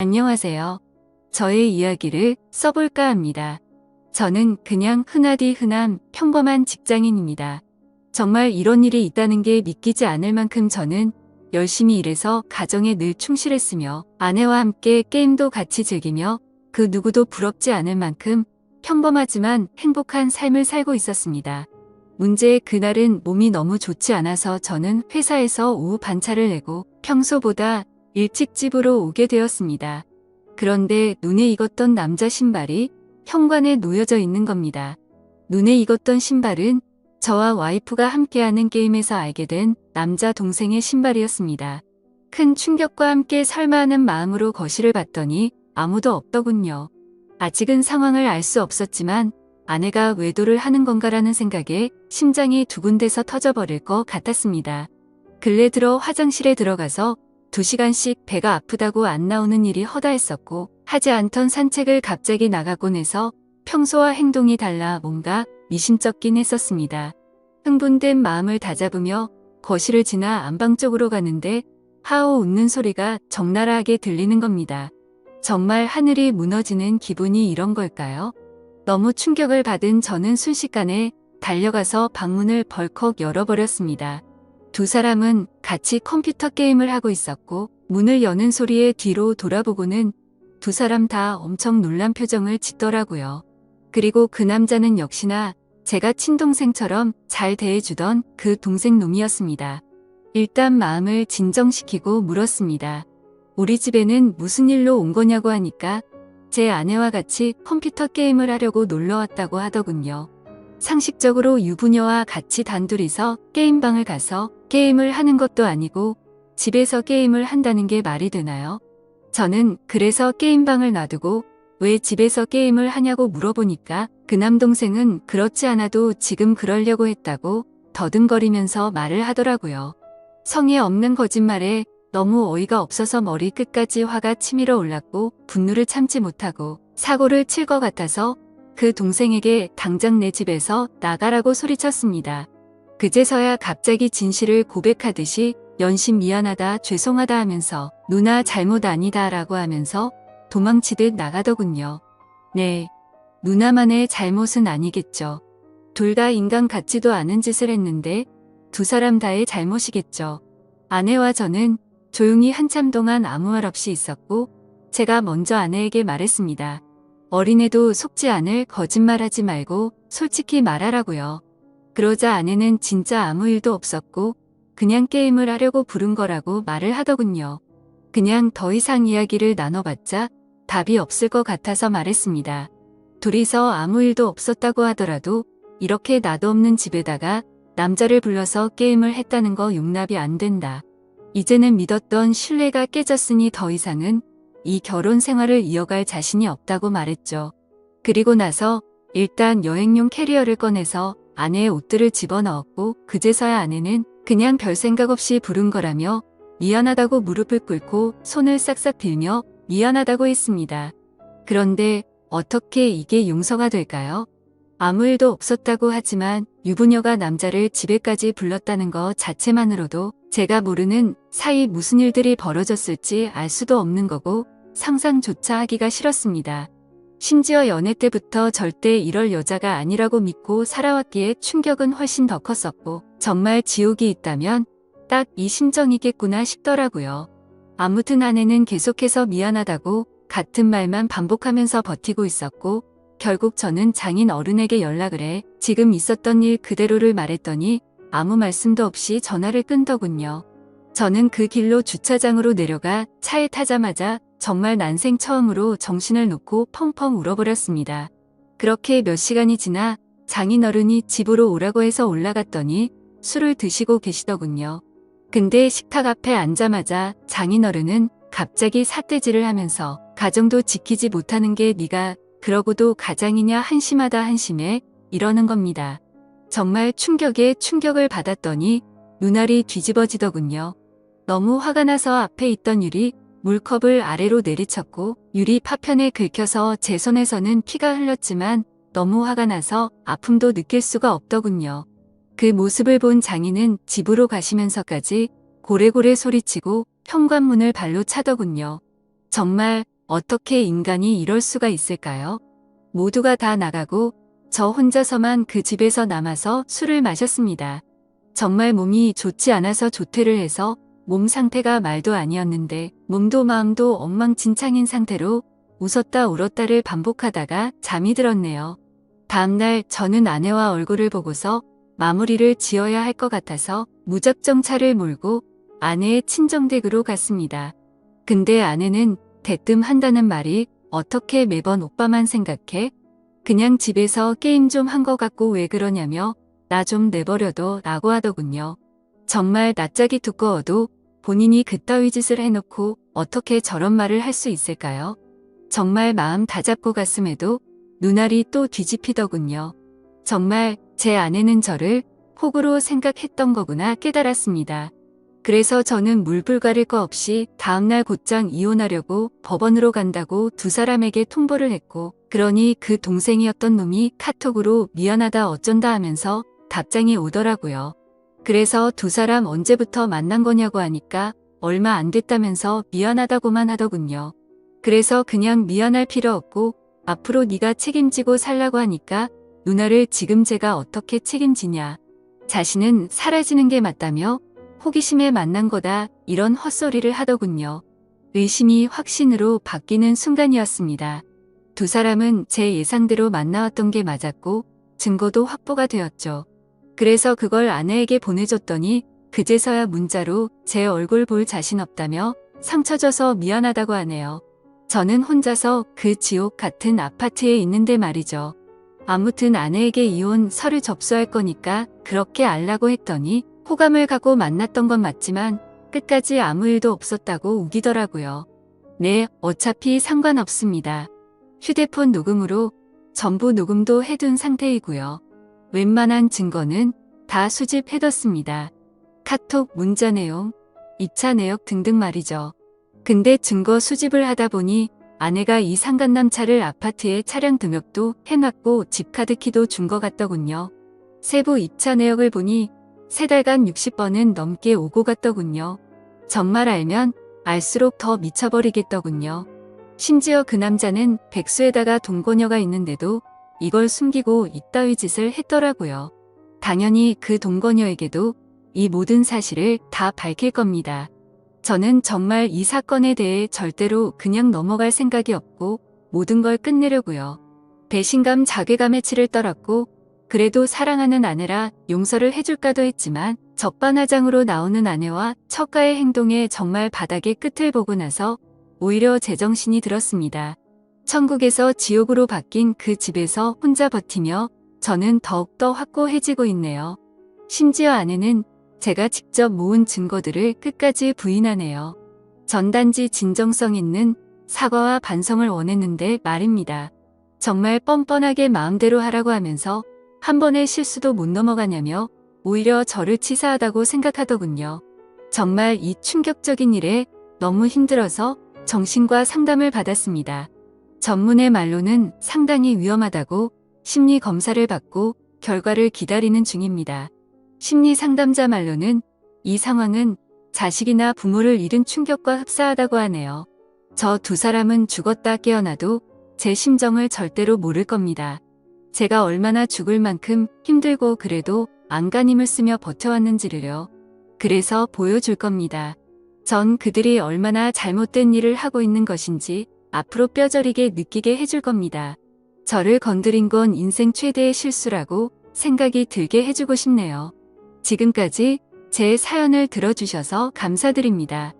안녕하세요. 저의 이야기를 써볼까 합니다. 저는 그냥 흔하디 흔한 평범한 직장인입니다. 정말 이런 일이 있다는 게 믿기지 않을 만큼 저는 열심히 일해서 가정에 늘 충실했으며 아내와 함께 게임도 같이 즐기며 그 누구도 부럽지 않을 만큼 평범하지만 행복한 삶을 살고 있었습니다. 문제의 그날은 몸이 너무 좋지 않아서 저는 회사에서 오후 반차를 내고 평소보다 일찍 집으로 오게 되었습니다. 그런데 눈에 익었던 남자 신발이 현관에 놓여져 있는 겁니다. 눈에 익었던 신발은 저와 와이프가 함께하는 게임에서 알게 된 남자 동생의 신발이었습니다. 큰 충격과 함께 설마 하는 마음으로 거실을 봤더니 아무도 없더군요. 아직은 상황을 알 수 없었지만 아내가 외도를 하는 건가라는 생각에 심장이 두근대서 터져버릴 것 같았습니다. 근래 들어 화장실에 들어가서 2시간씩 배가 아프다고 안 나오는 일이 허다했었고 하지 않던 산책을 갑자기 나가곤 해서 평소와 행동이 달라 뭔가 미심쩍긴 했었습니다. 흥분된 마음을 다잡으며 거실을 지나 안방 쪽으로 가는데 하오 웃는 소리가 적나라하게 들리는 겁니다. 정말 하늘이 무너지는 기분이 이런 걸까요? 너무 충격을 받은 저는 순식간에 달려가서 방문을 벌컥 열어버렸습니다. 두 사람은 같이 컴퓨터 게임을 하고 있었고 문을 여는 소리에 뒤로 돌아보고는 두 사람 다 엄청 놀란 표정을 짓더라고요. 그리고 그 남자는 역시나 제가 친동생처럼 잘 대해주던 그 동생 놈이었습니다. 일단 마음을 진정시키고 물었습니다. 우리 집에는 무슨 일로 온 거냐고 하니까 제 아내와 같이 컴퓨터 게임을 하려고 놀러 왔다고 하더군요. 상식적으로 유부녀와 같이 단둘이서 게임방을 가서 게임을 하는 것도 아니고 집에서 게임을 한다는 게 말이 되나요? 저는 그래서 게임방을 놔두고 왜 집에서 게임을 하냐고 물어보니까 그 남동생은 그렇지 않아도 지금 그러려고 했다고 더듬거리면서 말을 하더라고요. 성의 없는 거짓말에 너무 어이가 없어서 머리 끝까지 화가 치밀어 올랐고 분노를 참지 못하고 사고를 칠 것 같아서 그 동생에게 당장 내 집에서 나가라고 소리쳤습니다. 그제서야 갑자기 진실을 고백하듯이 연신 미안하다 죄송하다 하면서 누나 잘못 아니다 라고 하면서 도망치듯 나가더군요. 네, 누나만의 잘못은 아니겠죠. 둘 다 인간 같지도 않은 짓을 했는데 두 사람 다의 잘못이겠죠. 아내와 저는 조용히 한참 동안 아무 말 없이 있었고 제가 먼저 아내에게 말했습니다. 어린애도 속지 않을 거짓말하지 말고 솔직히 말하라고요. 그러자 아내는 진짜 아무 일도 없었고 그냥 게임을 하려고 부른 거라고 말을 하더군요. 그냥 더 이상 이야기를 나눠봤자 답이 없을 것 같아서 말했습니다. 둘이서 아무 일도 없었다고 하더라도 이렇게 나도 없는 집에다가 남자를 불러서 게임을 했다는 거 용납이 안 된다. 이제는 믿었던 신뢰가 깨졌으니 더 이상은 이 결혼 생활을 이어갈 자신이 없다고 말했죠. 그리고 나서 일단 여행용 캐리어를 꺼내서 아내의 옷들을 집어넣었고 그제서야 아내는 그냥 별 생각 없이 부른 거라며 미안하다고 무릎을 꿇고 손을 싹싹 빌며 미안하다고 했습니다. 그런데 어떻게 이게 용서가 될까요? 아무 일도 없었다고 하지만 유부녀가 남자를 집에까지 불렀다는 것 자체만으로도 제가 모르는 사이 무슨 일들이 벌어졌을지 알 수도 없는 거고 상상조차 하기가 싫었습니다. 심지어 연애 때부터 절대 이럴 여자가 아니라고 믿고 살아왔기에 충격은 훨씬 더 컸었고 정말 지옥이 있다면 딱 이 심정이겠구나 싶더라고요. 아무튼 아내는 계속해서 미안하다고 같은 말만 반복하면서 버티고 있었고 결국 저는 장인 어른에게 연락을 해 지금 있었던 일 그대로를 말했더니 아무 말씀도 없이 전화를 끊더군요. 저는 그 길로 주차장으로 내려가 차에 타자마자 정말 난생 처음으로 정신을 놓고 펑펑 울어버렸습니다. 그렇게 몇 시간이 지나 장인어른이 집으로 오라고 해서 올라갔더니 술을 드시고 계시더군요. 근데 식탁 앞에 앉자마자 장인어른은 갑자기 삿대질을 하면서 가정도 지키지 못하는 게 네가 그러고도 가장이냐 한심하다 한심해 이러는 겁니다. 정말 충격에 충격을 받았더니 눈알이 뒤집어지더군요. 너무 화가 나서 앞에 있던 유리 물컵을 아래로 내리쳤고 유리 파편에 긁혀서 제 손에서는 피가 흘렀지만 너무 화가 나서 아픔도 느낄 수가 없더군요. 그 모습을 본 장인은 집으로 가시면서까지 고래고래 소리치고 현관문을 발로 차더군요. 정말 어떻게 인간이 이럴 수가 있을까요? 모두가 다 나가고 저 혼자서만 그 집에서 남아서 술을 마셨습니다. 정말 몸이 좋지 않아서 조퇴를 해서 몸 상태가 말도 아니었는데 몸도 마음도 엉망진창인 상태로 웃었다 울었다를 반복하다가 잠이 들었네요. 다음날 저는 아내와 얼굴을 보고서 마무리를 지어야 할 것 같아서 무작정 차를 몰고 아내의 친정댁으로 갔습니다. 근데 아내는 대뜸 한다는 말이 어떻게 매번 오빠만 생각해? 그냥 집에서 게임 좀 한 것 같고 왜 그러냐며 나 좀 내버려둬 라고 하더군요. 정말 낯짝이 두꺼워도 본인이 그따위 짓을 해놓고 어떻게 저런 말을 할 수 있을까요? 정말 마음 다잡고 갔음에도 눈알이 또 뒤집히더군요. 정말 제 아내는 저를 호구로 생각했던 거구나 깨달았습니다. 그래서 저는 물불가릴 거 없이 다음날 곧장 이혼하려고 법원으로 간다고 두 사람에게 통보를 했고 그러니 그 동생이었던 놈이 카톡으로 미안하다 어쩐다 하면서 답장이 오더라고요. 그래서 두 사람 언제부터 만난 거냐고 하니까 얼마 안 됐다면서 미안하다고만 하더군요. 그래서 그냥 미안할 필요 없고 앞으로 네가 책임지고 살라고 하니까 누나를 지금 제가 어떻게 책임지냐. 자신은 사라지는 게 맞다며 호기심에 만난 거다 이런 헛소리를 하더군요. 의심이 확신으로 바뀌는 순간이었습니다. 두 사람은 제 예상대로 만나왔던 게 맞았고 증거도 확보가 되었죠. 그래서 그걸 아내에게 보내줬더니 그제서야 문자로 제 얼굴 볼 자신 없다며 상처 줘서 미안하다고 하네요. 저는 혼자서 그 지옥 같은 아파트에 있는데 말이죠. 아무튼 아내에게 이혼 서류 접수할 거니까 그렇게 알라고 했더니 호감을 갖고 만났던 건 맞지만 끝까지 아무 일도 없었다고 우기더라고요. 네, 어차피 상관없습니다. 휴대폰 녹음으로 전부 녹음도 해둔 상태이고요. 웬만한 증거는 다 수집해뒀습니다. 카톡, 문자 내용, 입차 내역 등등 말이죠. 근데 증거 수집을 하다 보니 아내가 이 상간남 차를 아파트에 차량 등록도 해놨고 집카드 키도 준 것 같더군요. 세부 입차 내역을 보니 3달간 60번은 넘게 오고 갔더군요. 정말 알면 알수록 더 미쳐버리겠더군요. 심지어 그 남자는 백수에다가 동거녀가 있는데도 이걸 숨기고 이따위 짓을 했더라고요. 당연히 그 동거녀에게도 이 모든 사실을 다 밝힐 겁니다. 저는 정말 이 사건에 대해 절대로 그냥 넘어갈 생각이 없고 모든 걸 끝내려고요. 배신감, 자괴감에 치를 떨었고 그래도 사랑하는 아내라 용서를 해줄까도 했지만 적반하장으로 나오는 아내와 처가의 행동에 정말 바닥의 끝을 보고 나서 오히려 제정신이 들었습니다. 천국에서 지옥으로 바뀐 그 집에서 혼자 버티며 저는 더욱더 확고해지고 있네요. 심지어 아내는 제가 직접 모은 증거들을 끝까지 부인하네요. 전단지 진정성 있는 사과와 반성을 원했는데 말입니다. 정말 뻔뻔하게 마음대로 하라고 하면서 한 번의 실수도 못 넘어가냐며 오히려 저를 치사하다고 생각하더군요. 정말 이 충격적인 일에 너무 힘들어서 정신과 상담을 받았습니다. 전문의 말로는 상당히 위험하다고 심리 검사를 받고 결과를 기다리는 중입니다. 심리 상담자 말로는 이 상황은 자식이나 부모를 잃은 충격과 흡사하다고 하네요. 저 두 사람은 죽었다 깨어나도 제 심정을 절대로 모를 겁니다. 제가 얼마나 죽을 만큼 힘들고 그래도 안간힘을 쓰며 버텨왔는지를요. 그래서 보여줄 겁니다. 전 그들이 얼마나 잘못된 일을 하고 있는 것인지 앞으로 뼈저리게 느끼게 해줄 겁니다. 저를 건드린 건 인생 최대의 실수라고 생각이 들게 해주고 싶네요. 지금까지 제 사연을 들어주셔서 감사드립니다.